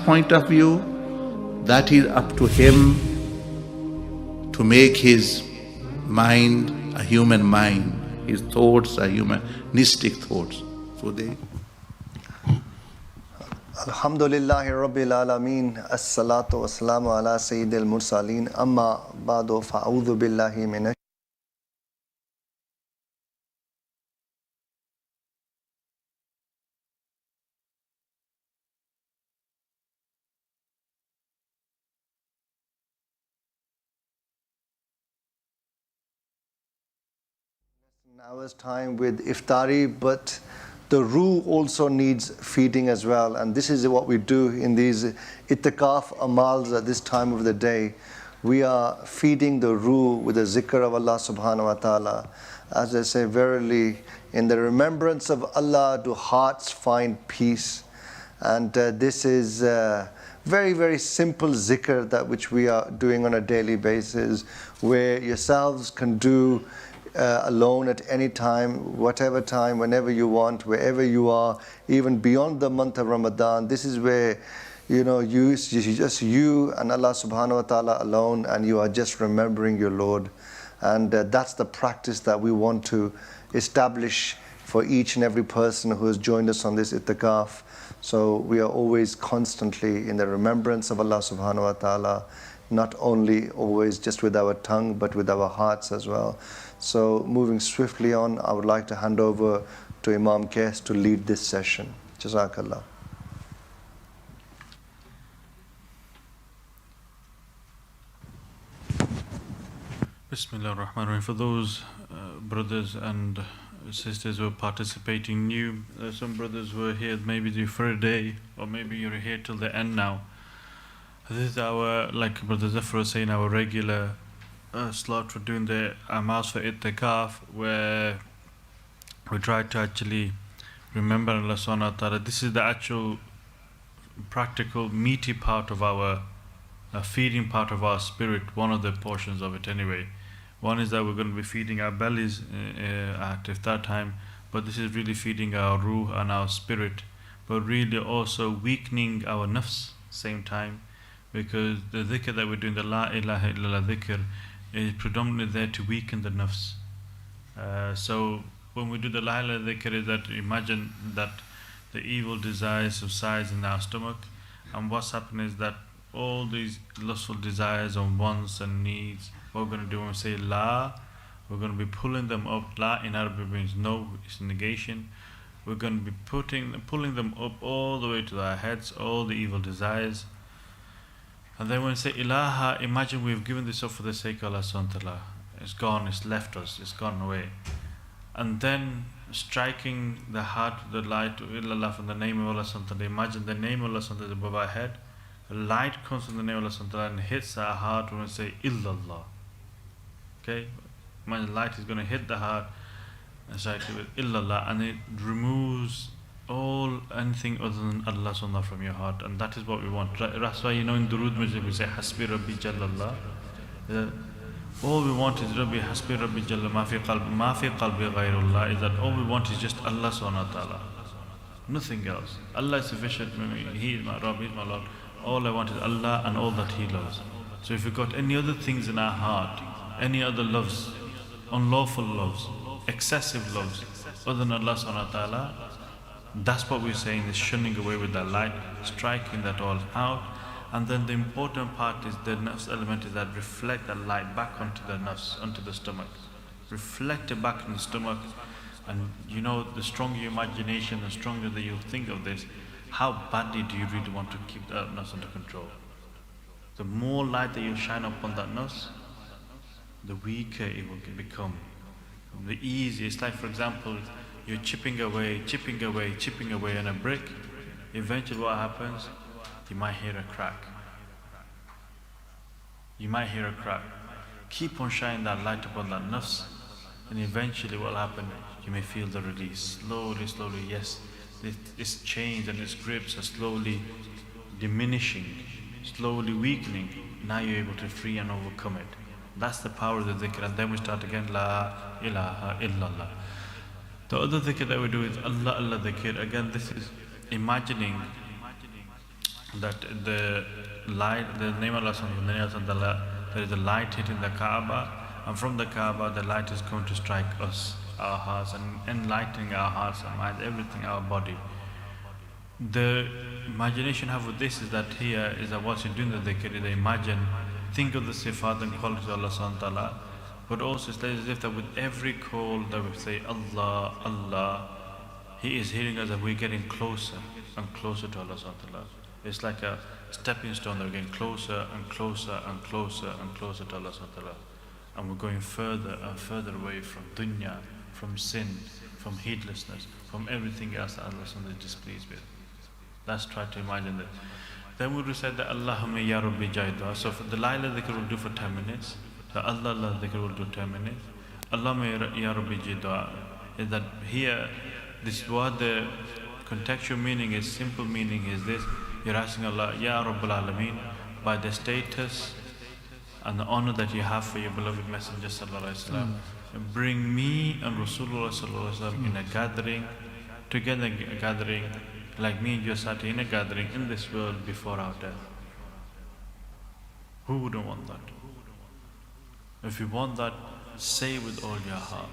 point of view, that is up to him to make his mind a human mind, his thoughts are humanistic thoughts. So they... Alhamdulillahi Rabbil Alameen. As-salatu was-salamu ala Sayyidil Mursaleen. Amma ba'du fa'udhu billahi minash. An hour's time with iftari, but the ruh also needs feeding as well, and this is what we do in these Itikaaf Amaals at this time of the day. We are feeding the ruh with the zikr of Allah subhanahu wa ta'ala. As I say, verily, in the remembrance of Allah do hearts find peace. And this is very, very simple zikr that which we are doing on a daily basis, where yourselves can do alone at any time, whatever time, whenever you want, wherever you are, even beyond the month of Ramadan. This is where, just you and Allah subhanahu wa ta'ala alone, and you are just remembering your Lord. And that's the practice that we want to establish for each and every person who has joined us on this Itikaaf. So we are always constantly in the remembrance of Allah subhanahu wa ta'ala, not only always just with our tongue, but with our hearts as well. So moving swiftly on, I would like to hand over to Imam Qais to lead this session. Jazakallah. Bismillah ar-Rahman ar-Rahim. For those brothers and sisters who are participating new, some brothers who are here maybe for a day, or maybe you're here till the end now. This is our, like Brother Zafar was saying, our regular slot for doing the Amaals for Itikaaf, where we try to actually remember Allah subhanahu wa ta'ala. This is the actual practical meaty part of our feeding part of our spirit, one of the portions of it anyway. One is that we're going to be feeding our bellies at iftar time, but this is really feeding our ruh and our spirit, but really also weakening our nafs same time, because the dhikr that we're doing, the La ilaha illallah dhikr, is predominantly there to weaken the nafs. So when we do the La ilaha dhikr, is that imagine that the evil desires subsides in our stomach, and what's happening is that all these lustful desires and wants and needs, what we're going to do when we say La, we're going to be pulling them up. La in Arabic means no, it's negation. We're going to be pulling them up all the way to our heads, all the evil desires. And then when we say Ilaha, imagine we've given this up for the sake of Allah subhanahu wa ta'ala. It's gone, it's left us, it's gone away. And then striking the heart with the light of Illallah from the name of Allah subhanahu wa ta'ala. Imagine the name of Allah subhanahu wa ta'ala above our head. The light comes from the name of Allah subhanahu wa ta'ala and hits our heart when we say Illallah. Okay? Imagine light is going to hit the heart and strike it with Illallah, and it removes anything other than Allah subhanahu from your heart, and that is what we want. That's why in Durood Majid we say Hasbi Rabbi Jallallah. All we want is Rabbi Hasbi Rabbi Jalla ma fi qalbi ghayrullah, is that all we want is just Allah subhanahu wa ta'ala, nothing else. Allah is sufficient. He is my Rabb, He is my Lord. All I want is Allah and all that He loves. So if we've got any other things in our heart, any other loves, unlawful loves, excessive loves other than Allah subhanahu wa ta'ala, that's what we're saying, is shunning away with that light, striking that all out. And then the important part is the nafs element, is that reflect that light back onto the nafs, onto the stomach. Reflect it back in the stomach, and the stronger your imagination, the stronger that you think of this, how badly do you really want to keep that nafs under control? The more light that you shine upon that nafs, the weaker it will become. The easier, it's like, for example, you're chipping away on a brick. Eventually what happens? You might hear a crack. Keep on shining that light upon that nafs, and eventually what will happen? You may feel the release. Slowly, yes, this chains and its grips are slowly diminishing, slowly weakening. Now you're able to free and overcome it. That's the power of the dhikr. And then we start again, La ilaha illallah. The other dhikr that we do is Allah Allah dhikr. Again, this is imagining that the light, the name of Allah, there is a light hitting the Kaaba, and from the Kaaba the light is going to strike us, our hearts, and enlightening our hearts, our minds, everything, our body. The imagination I have with this is that here is that what you're doing the dhikr, they imagine, think of the sifat and qualities of Allah subhanahu wa ta'ala, but also it's as if that with every call that we say Allah, Allah, He is hearing us, that we're getting closer and closer to Allah subhanahu wa ta'ala. It's like a stepping stone that we're getting closer and closer and closer and closer to Allah subhanahu wa ta'ala. And we're going further and further away from dunya, from sin, from heedlessness, from everything else that Allah subhanahu wa ta'ala is displeased with. Let's try to imagine that. Then we will say that Allahumma ya Rabbi Jaida. So for the Laila dhikr will do for 10 minutes. The Allah dhikr will do 10 minutes. Allahumma ya Rabbi Jaida is that here, this is what the contextual meaning is, simple meaning is this. You're asking Allah, Ya Rabbul Alameen, by the status and the honor that you have for your beloved Messenger Sallallahu Alaihi Wasallam, bring me and Rasulullah Sallallahu Alaihi Wasallam in a gathering, together a gathering, like me and you sat in a gathering in this world before our death. Who wouldn't want that? If you want that, say with all your heart.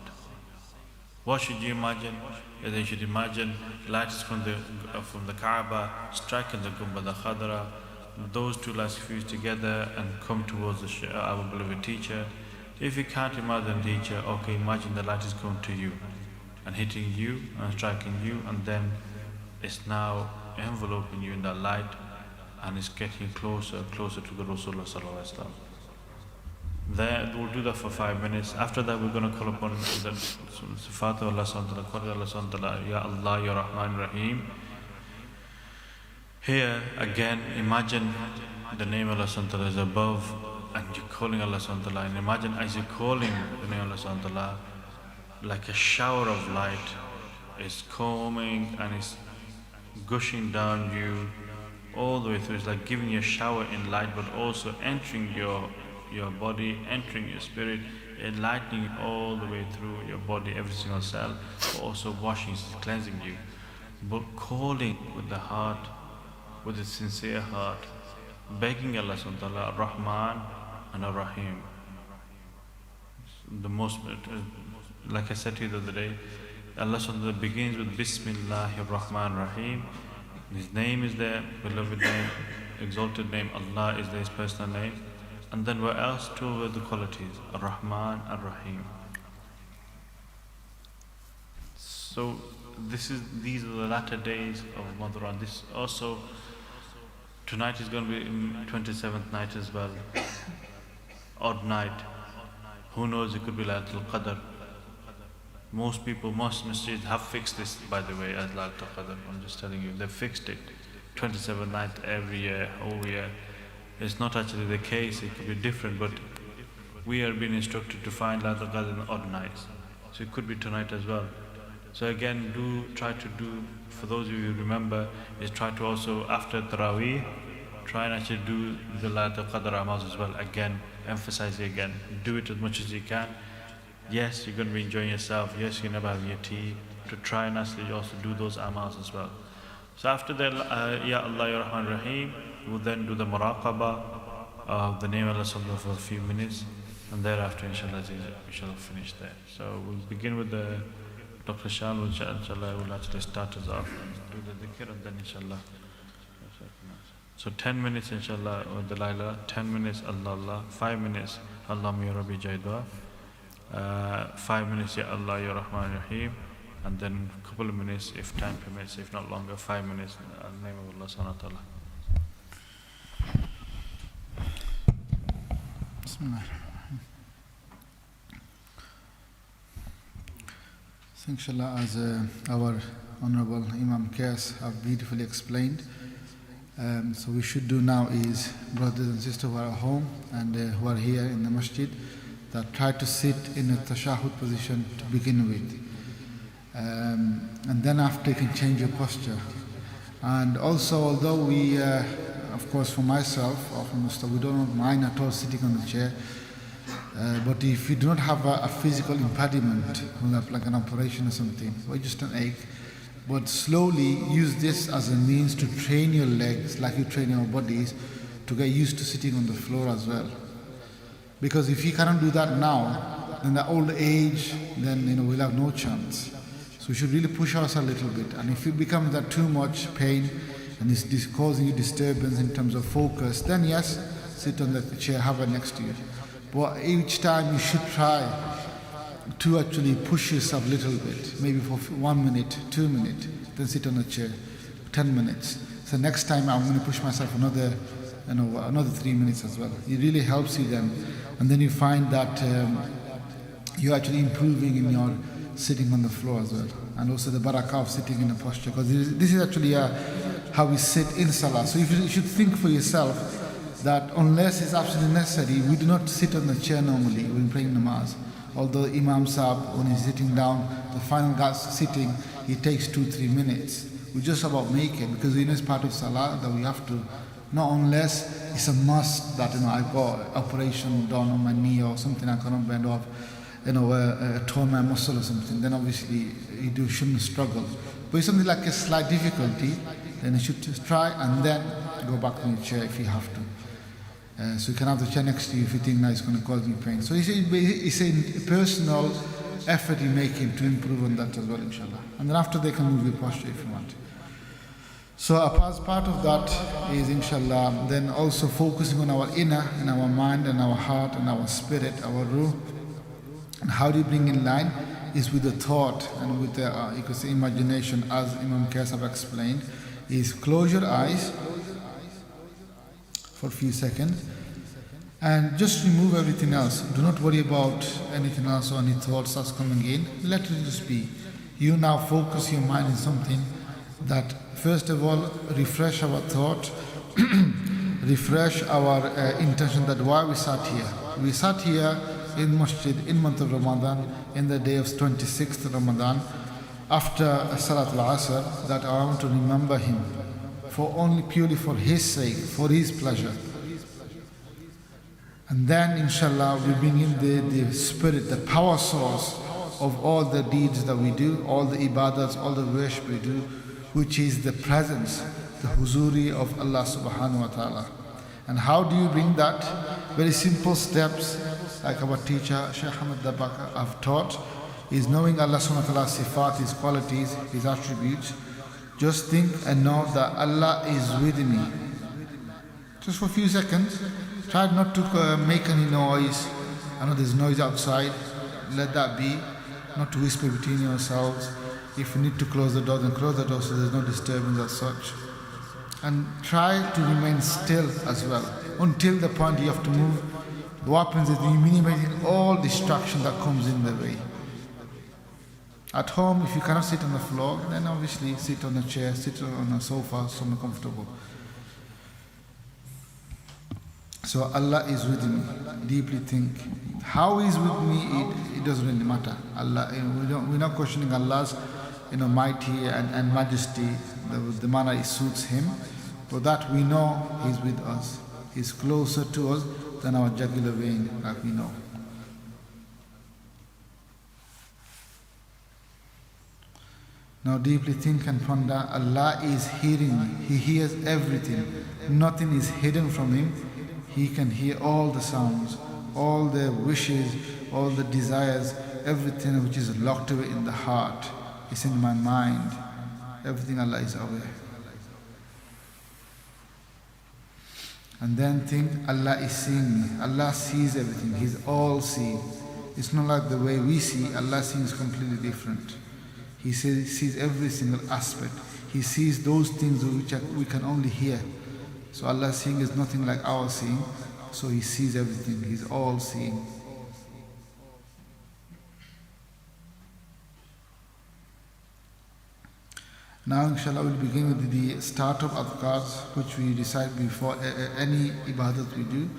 What should you imagine? You should imagine lights from the Kaaba striking the Gumbad al-Khadra. Those two lights fuse together and come towards our beloved teacher. If you can't imagine the teacher, okay, imagine the light is going to you and hitting you and striking you, and then it's now enveloping you in that light, and it's getting closer and closer to the Rasulullah Sallallahu Alaihi Wasallam. Then we'll do that for 5 minutes. After that, we're going to call upon the Sifat of Allah Subhanahu wa Ta'ala, Allah Subhanahu wa Ta'ala, Ya Allah, Ya Rahman, Rahim. Here again, imagine the name of Allah Subhanahu wa Ta'ala is above, and you're calling Allah Subhanahu wa Ta'ala. And imagine as you're calling the name of Allah Subhanahu wa Ta'ala, like a shower of light is coming and it's gushing down you all the way through. It's like giving you a shower in light, but also entering your body, entering your spirit, enlightening all the way through your body, every single cell, but also washing, cleansing you. But calling with the heart, with a sincere heart, begging Allah subhanahu wa ta'ala, Rahman and Ar-Rahim. The most, like I said to you the other day, Allah subhanahu wa ta'ala begins with Bismillahir Rahmanir Rahim. His name is there, beloved name, exalted name. Allah is there, His personal name. And then what else? Two of the qualities, Ar-Rahman, Ar-Rahim. So these are the latter days of Ramadan. This also, tonight is going to be 27th night as well. Odd night. Who knows, it could be Laylatul Qadr. Most people, most masjids have fixed this, by the way, as Laylatul Qadr. I'm just telling you, they've fixed it. 27th night every year, whole year. It's not actually the case, it could be different, but we are being instructed to find Laylatul Qadr in odd nights. So it could be tonight as well. So again, try to do, for those of you who remember, is try to also, after Taraweeh, try and actually do the Laylatul Qadr Amaals as well. Again, emphasize it again. Do it as much as you can. Yes, you're going to be enjoying yourself. Yes, you're going to be having your tea. To try and actually also do those Amaals as well. So after that, Ya Allah, Ya Rahman, Rahim, we'll then do the Muraqabah of the name of Allah Subhanahu for a few minutes. And thereafter, inshallah, we shall finish there. So we'll begin with the Dr. Shah, inshallah, will actually start us off and do the dhikr, and then inshallah. So 10 minutes, inshallah, with the Laila, 10 minutes, Allah, Allah, 5 minutes, Allahumma ya Rabbi Jaidwa, 5 minutes, Ya Allah, Ya Rahman, Rahim, and then a couple of minutes, if time permits, if not longer, 5 minutes, in the name of Allah Subhanahu wa Ta'ala. Bismillah. So inshallah, as our Honorable Imam Qais have beautifully explained, so we should do now is, brothers and sisters who are at home and who are here in the masjid, that try to sit in a tashahhud position to begin with. And then after you can change your posture. And also, although we, of course for myself or for Mustafa, we don't mind at all sitting on the chair, but if you do not have a physical impediment, like an operation or something, or just an ache, But slowly use this as a means to train your legs like you train your bodies to get used to sitting on the floor as well. Because if you cannot do that now, in the old age, then we'll have no chance. So we should really push ourselves a little bit. And if it becomes that too much pain and it's causing you disturbance in terms of focus, then yes, sit on the chair, have it next to you. But each time you should try to actually push yourself a little bit, maybe for 1 minute, 2 minutes, then sit on a chair, 10 minutes. So next time I'm going to push myself another 3 minutes as well. It really helps you then. And then you find that you're actually improving in your sitting on the floor as well. And also the barakah of sitting in a posture. Because this is actually how we sit in salah. So you should think for yourself that unless it's absolutely necessary, we do not sit on the chair normally when praying namaz. Although Imam Sahib, when he's sitting down, the final sitting, he takes 2-3 minutes. We just about make it because it's part of salah that we have to. Not unless it's a must that I've got operation done on my knee or something I cannot bend off, torn my muscle or something. Then obviously you shouldn't struggle. But if something like a slight difficulty, then you should just try and then go back to your chair if you have to. So you can have the chair next to you if you think that it's going to cause you pain. So it's a personal effort you're making to improve on that as well, inshallah. And then after they can move your posture if you want. So as part of that is, inshallah, then also focusing on our inner and our mind and our heart and our spirit, our ruh. And how do you bring in line is with the thought and with the you could say imagination, as Imam Qais have explained, is close your eyes for a few seconds and just remove everything else. Do not worry about anything else or any thoughts that's coming in. Let it just be. You now focus your mind on something that, first of all, refresh our thought, refresh our intention that why we sat here. We sat here in masjid in month of Ramadan, in the day of 26th Ramadan, after Salat al-Asr, that I want to remember him purely for his sake, for his pleasure. And then inshallah we bring in the spirit, the power source of all the deeds that we do, all the ibadats, all the worship we do, which is the presence, the huzuri of Allah subhanahu wa ta'ala. And how do you bring that? Very simple steps, like our teacher Shaykh Ahmad Dabaka have taught, is knowing Allah subhanahu wa ta'ala's sifat, His qualities, His attributes. Just think and know that Allah is with me. Just for a few seconds. Try not to make any noise. I know there's noise outside. Let that be. Not to whisper between yourselves. If you need to close the door, then close the door so there's no disturbance as such. And try to remain still as well. Until the point you have to move. What happens is you minimize all distraction that comes in the way. At home, if you cannot sit on the floor, then obviously sit on a chair, sit on a sofa, somewhere comfortable. So Allah is with me. Deeply think. How He is with me, it doesn't really matter. Allah, we're not questioning Allah's mighty and majesty, the manner it suits Him. But that we know He's with us. He's closer to us than our jugular vein, like we know. Now deeply think and ponder. Allah is hearing me. He hears everything. Nothing is hidden from Him. He can hear all the sounds, all the wishes, all the desires, everything which is locked away in the heart. It's in my mind. Everything Allah is aware. And then think, Allah is seeing me. Allah sees everything. He's all seeing. It's not like the way we see. Allah sees completely different. He sees every single aspect. He sees those things which we can only hear. So Allah's seeing is nothing like our seeing. So He sees everything. He's all seeing. Now inshallah we'll begin with the start of adhkars, which we recite before any ibadat we do.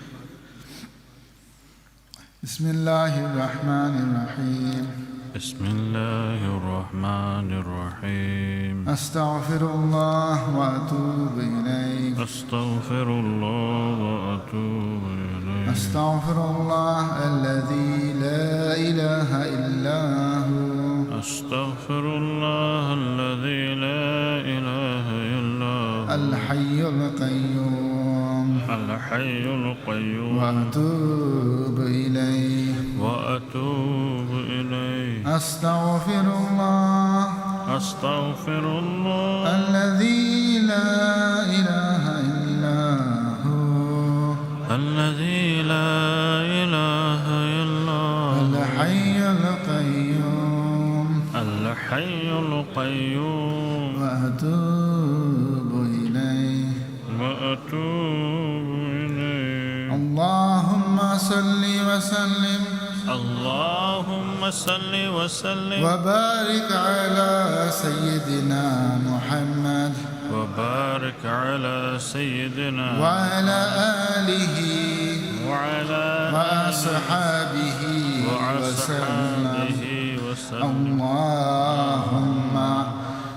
Bismillahirrahmanirrahim. بسم الله الرحمن الرحيم أستغفر الله وأتوب إليه أستغفر الله وأتوب إليه أستغفر الله الذي لا إله إلا هو أستغفر الله الذي لا إله إلا هو الحي القيوم الحي القيوم وأتوب إليه وأتوب إليه أستغفر الله الذي لا إله إلا هو الذي لا إله إلا هو الحي القيوم وأتوب إليه اللهم صل وسلم وبارك على سيدنا محمد وعلى آله وأصحابه وسلم اللهم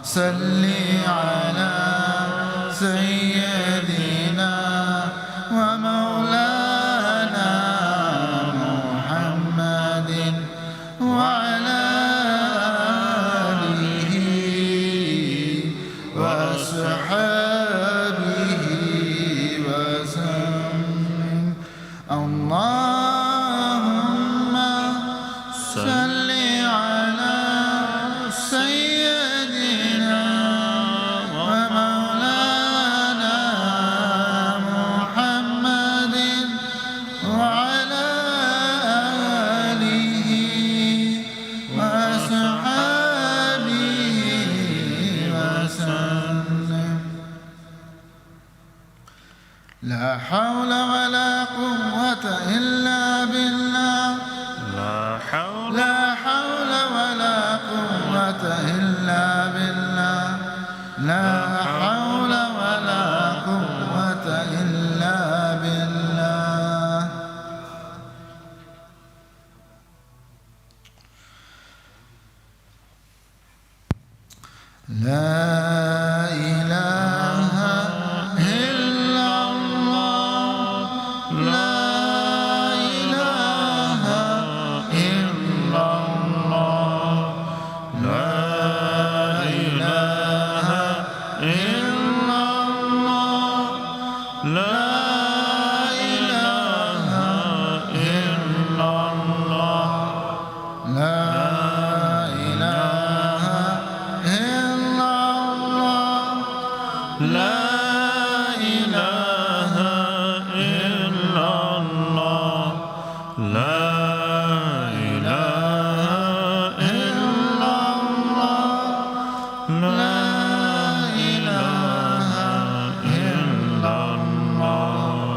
صل على سيدنا ومولانا محمد وعلى آله وأصحابه وسلم اللهم صل على سيدنا ومولانا محمد وعلى آله وأصحابه وسلم لا حول ولا قوة إلا بالله لا حول ولا قوة إلا بالله لا حول ولا قوة إلا بالله لا إله إلا الله لا إله إلا الله لا إله إلا الله لا إله إلا الله لا إله إلا الله لا إله إلا الله لا إله إلا الله لا إله إلا الله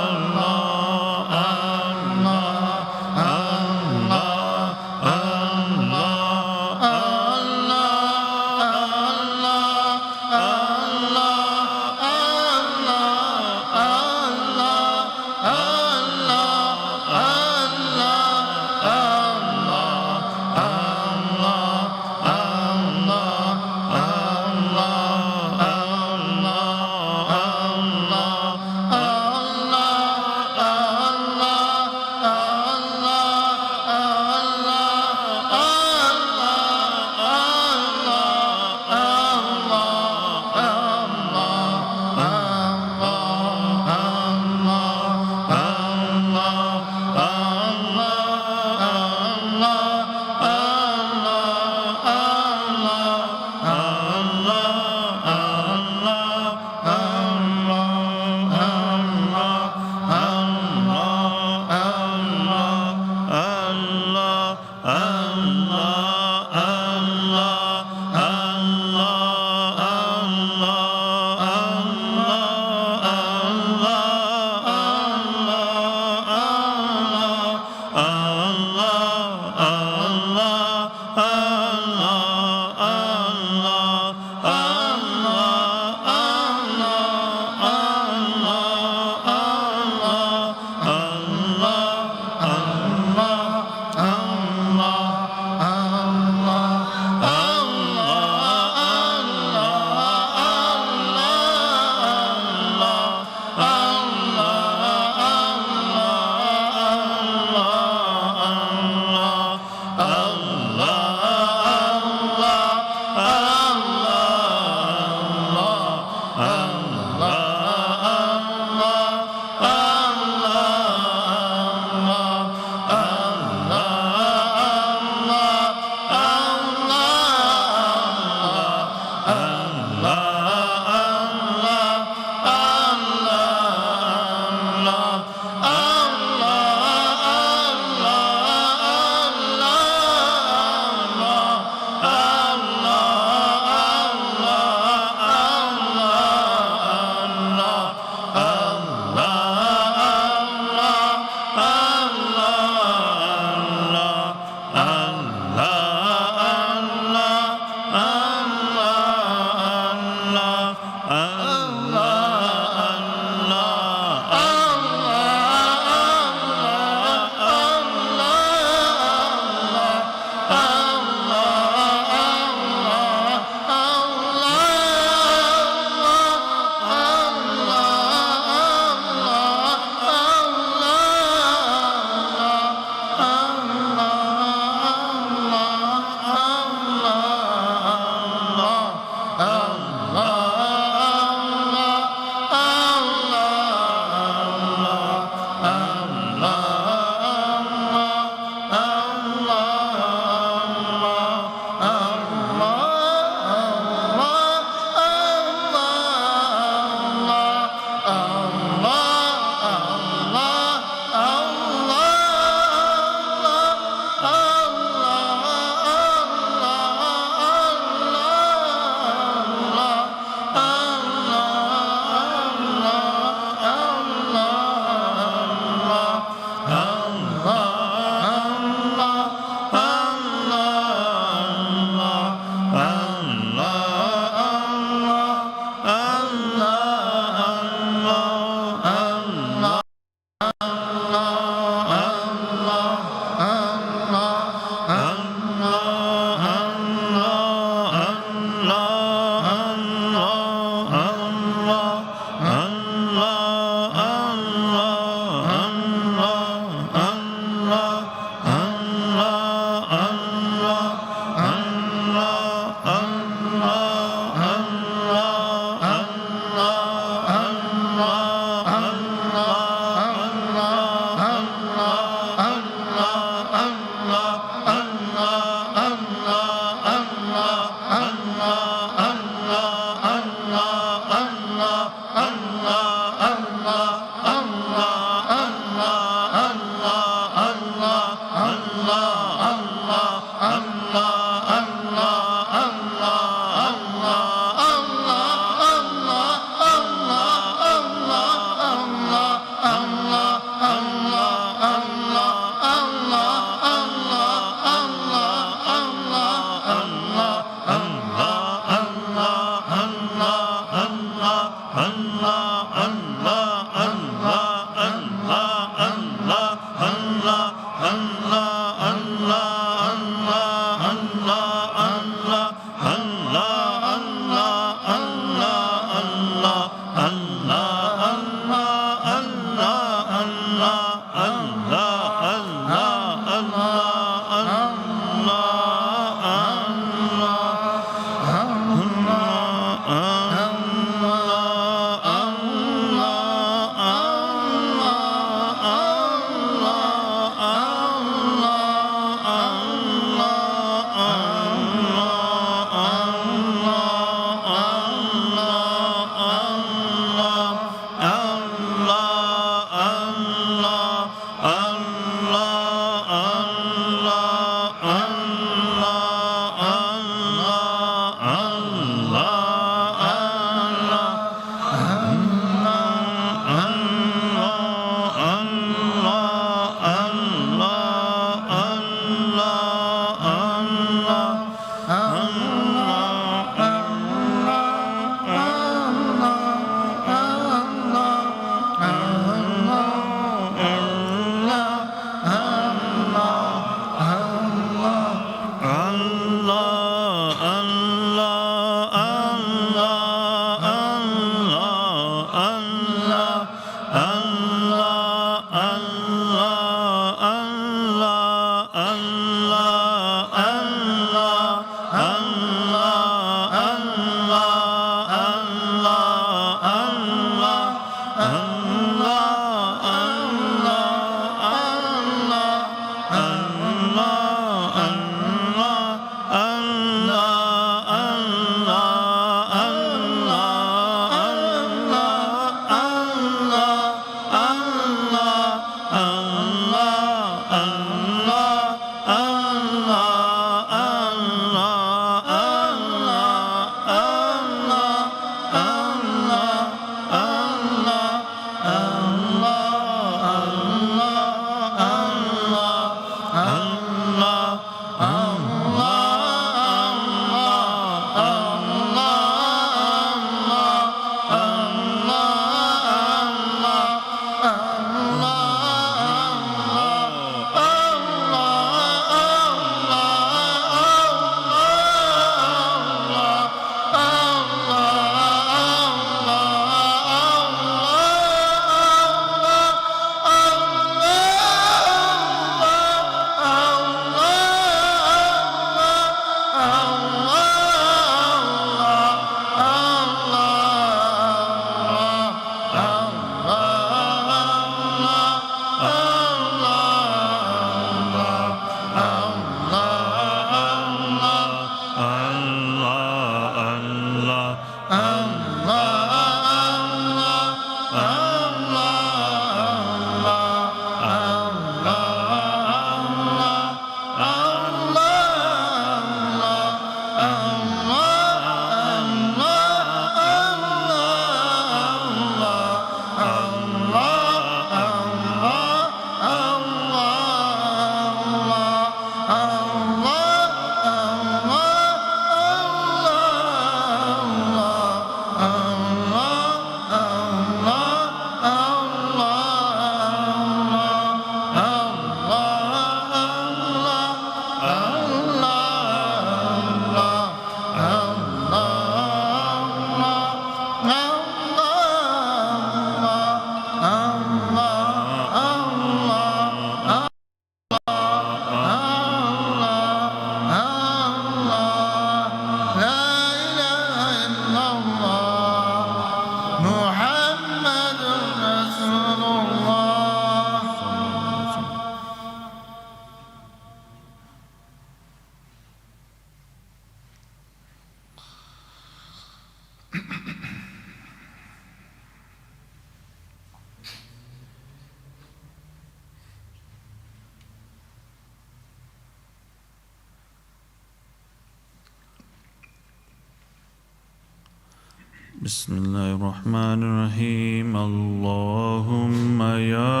بسم الله الرحمن الرحيم اللهم يا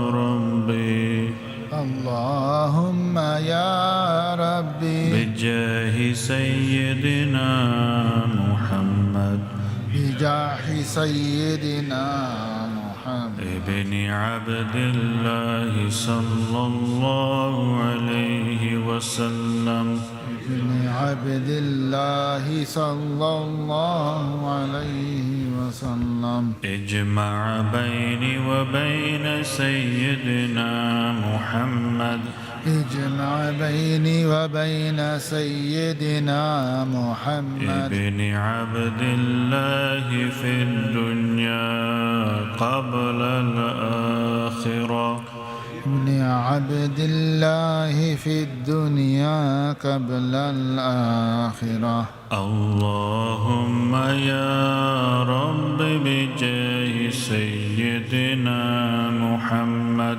ربي اللهم يا ربي بجاه سيدنا محمد بجاه سيدنا محمد ابن عبد الله صلى الله عليه وسلم ابن عبد الله صلى الله عليه وسلم وسلم اجمع بيني وبين سيدنا محمد اجمع بيني وبين سيدنا محمد ابن عبد الله في الدنيا قبل الآخرة ابن عبد الله في الدنيا قبل الآخرة اللهم يا رب بجاه سيدنا محمد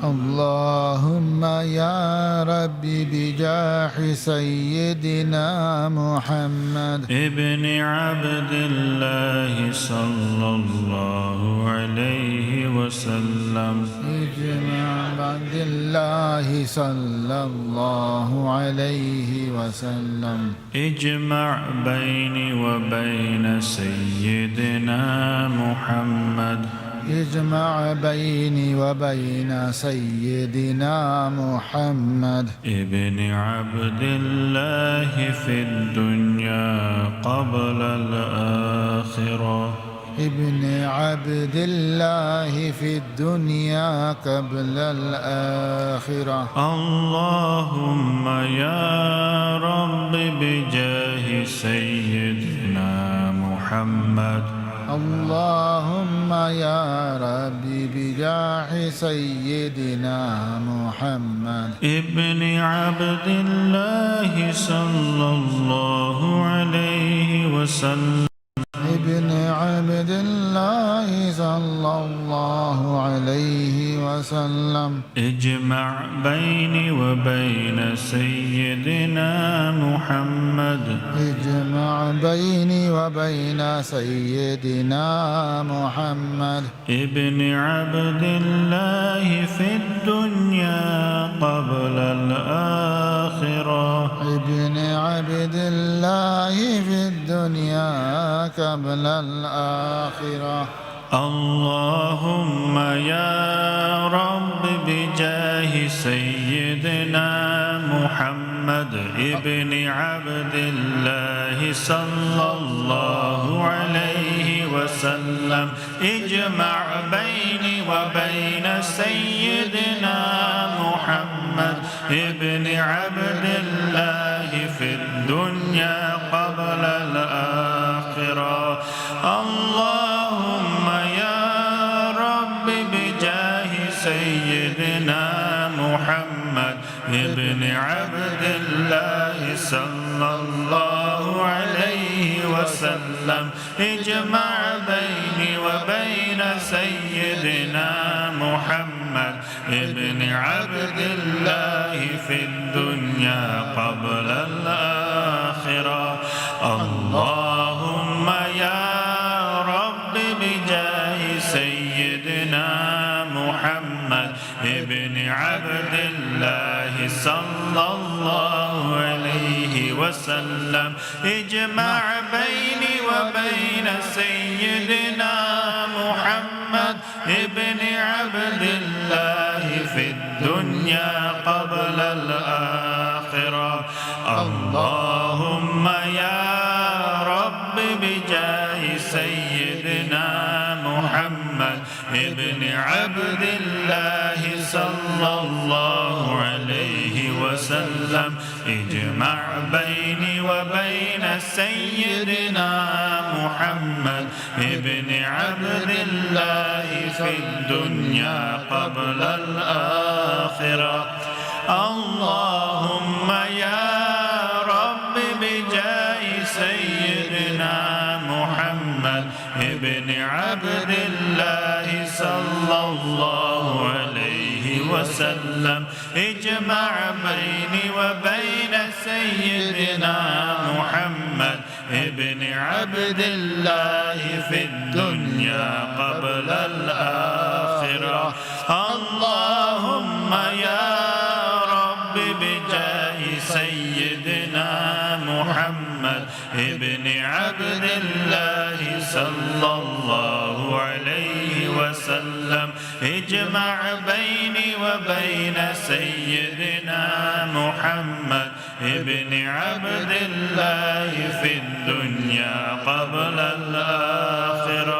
اللهم يا ربي بجاه سيدنا محمد ابن عبد الله صلى الله عليه وسلم اجمع عبد الله صلى الله عليه وسلم اجمع بيني وبين سيدنا محمد اجمع بيني وبين سيدنا محمد ابن عبد الله في الدنيا قبل الآخرة ابن عبد الله في الدنيا قبل الآخرة اللهم يا رب بجاه سيدنا محمد اللهم يا ربي بجاه سيدنا محمد ابن عبد الله صلى الله عليه وسلم ابن عبد الله صلى الله عليه وسلم اجمع بيني وبين سيدنا محمد اجمع بيني وبين سيدنا محمد ابن عبد الله في الدنيا قبل الآخرة ابن عبد الله في الدنيا قبل الآخرة اللهم يا رب بجاه سيدنا محمد ابن عبد الله صلى الله عليه وسلم اجمع بيني وبين سيدنا محمد ابن عبد الله في الدنيا قبل الآخرة اللهم يا رب بجاه سيدنا محمد ابن عبد الله صلى الله عليه وسلم اجمع بيني وبين سيدنا محمد ابن عبد الله في الدنيا قبل الآخرة اللهم يا رب بجاه سيدنا محمد ابن عبد الله صلى الله عليه وسلم اجمع بيني وبين سيدنا محمد ابن عبد الله في الدنيا قبل الآخرة اللهم يا رب بجاه سيدنا محمد ابن عبد الله صلى الله عليه وسلم اجمع بيني وبين سيدنا محمد ابن عبد الله في الدنيا قبل الآخرة اللهم يا رب بجاه سيدنا محمد ابن عبد الله صلى الله عليه وسلم اجمع بيني وبين سيدنا محمد ابن عبد الله في الدنيا قبل الآخرة اللهم يا رب بجاه سيدنا محمد ابن عبد الله صلى الله عليه وسلم اجمع بيني وبين سيدنا محمد ابن عبد الله في الدنيا قبل الآخرة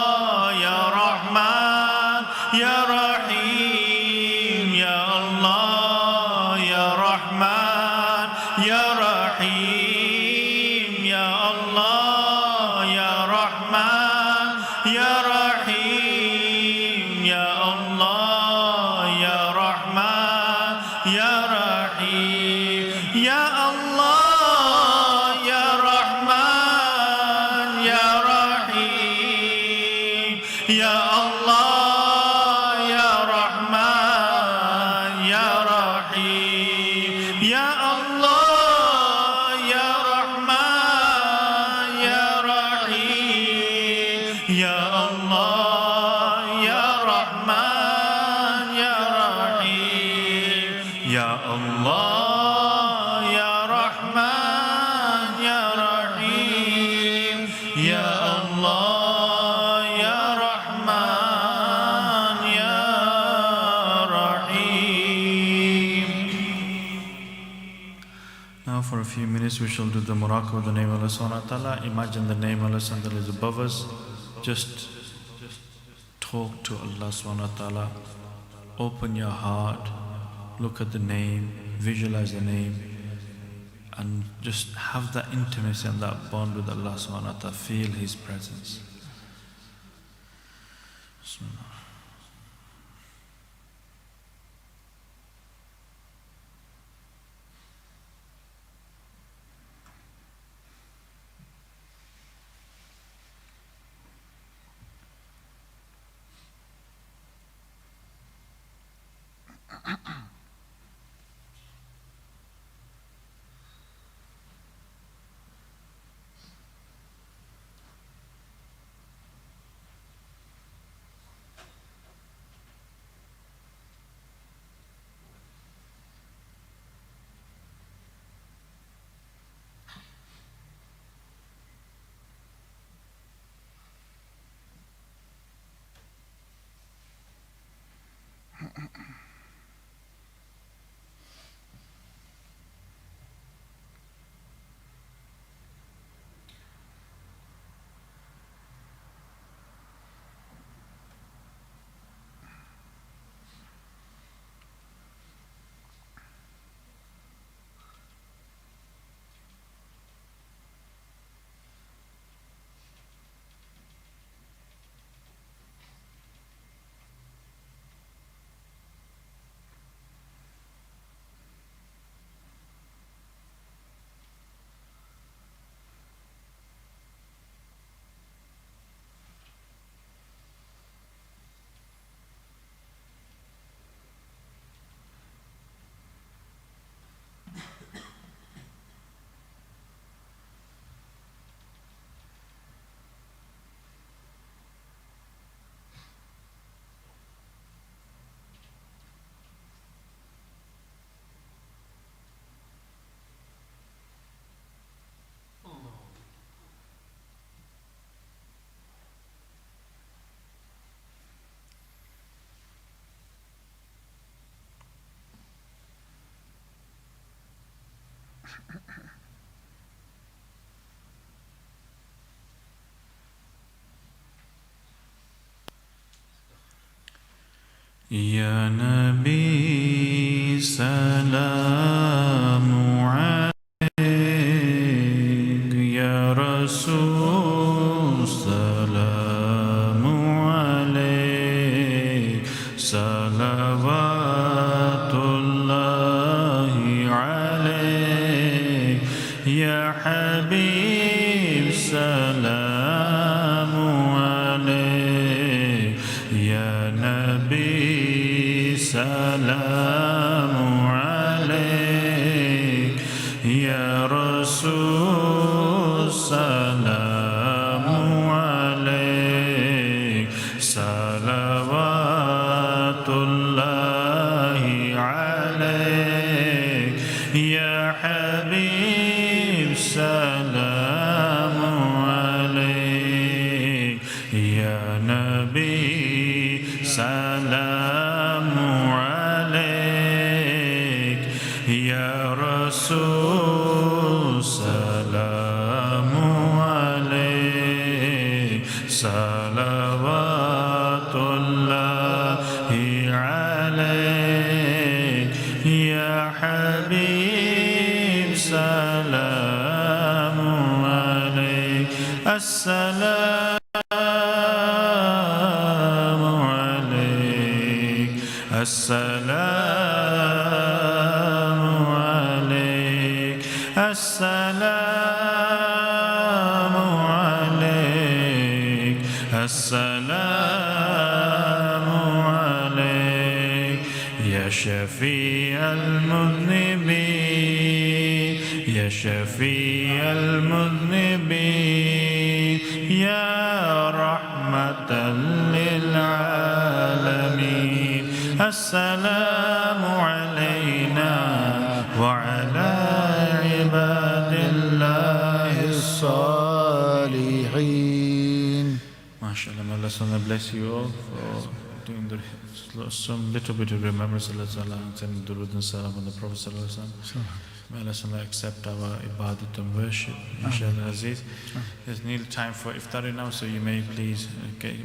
Ya Allah, Ya Rahman, Ya Rahim. Ya Allah, Ya Rahman, Ya Rahim. Ya Allah, Ya Rahman, Ya Rahim. Now for a few minutes we shall do the muraqabah of the name of Allah subhanahu wa ta'ala. Imagine the name Allah subhanahu wa ta'ala is above us. Just talk to Allah subhanahu wa ta'ala. Open your heart, look at the name, visualize the name, and just have that intimacy and that bond with Allah subhanahu wa ta'ala. Feel His presence. Bismillah. Ya Nabi Salamu Alayk, Ya Rasul Salamu Alayk, Salawatullahi Alayk, Ya Habib Salamu Alayk, Ya Nabi Salamu Alayk, Ya Rasul Salamu Alayk, Salawatullahi Alayk, Ya Habib Salamu Alayk, Ya Nabi Salamu Alayk, Ya Rasul Salamu Alayk, Salawatullahi Alayk, Ya Habib Salamu Alayk. As-salam As-salamu alayk, As-salamu alayk, As-salamu alayk, Ya Shafi' al-Mudhnibin, Ya Shafi' al-Mudhnibin, Ya Rahman للعالمين. السلام علينا وعلى عباد الله الصالحين. MashaAllah, may Allah bless you all for doing some little bit of remembrance and sending durood and salam on the Prophet sallallahu alaihi wasallam. May Allah accept our ibadat and worship. Inshallah Aziz. There's nearly time for iftari now, so you may please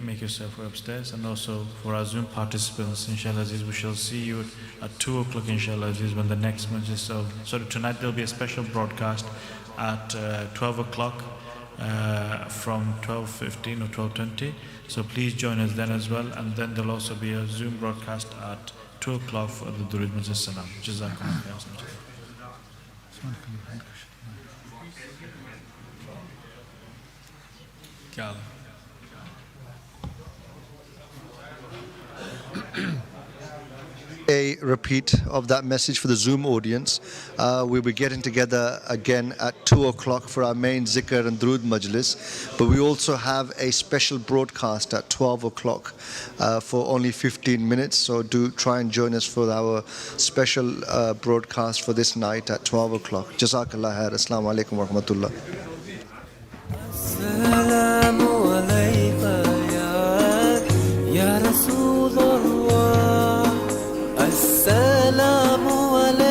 make yourself way upstairs. And also for our Zoom participants, Inshallah Aziz, we shall see you at 2 o'clock, Inshallah Aziz, when the next majlis of. So tonight there'll be a special broadcast at 12 o'clock. From 12:15 or 12:20, so please join us then as well, and then there'll also be a Zoom broadcast at 2 o'clock for the Durood Majlis Salam. Jazakumullah khairan. A repeat of that message for the Zoom audience. We'll be getting together again at 2 o'clock for our main zikr and Durood Majlis, but we also have a special broadcast at 12 o'clock for only 15 minutes, so do try and join us for our special broadcast for this night at 12 o'clock. Jazakallah khair. Assalamu alaikum wa rahmatullah. Assalamu alayka ya Rasulullah.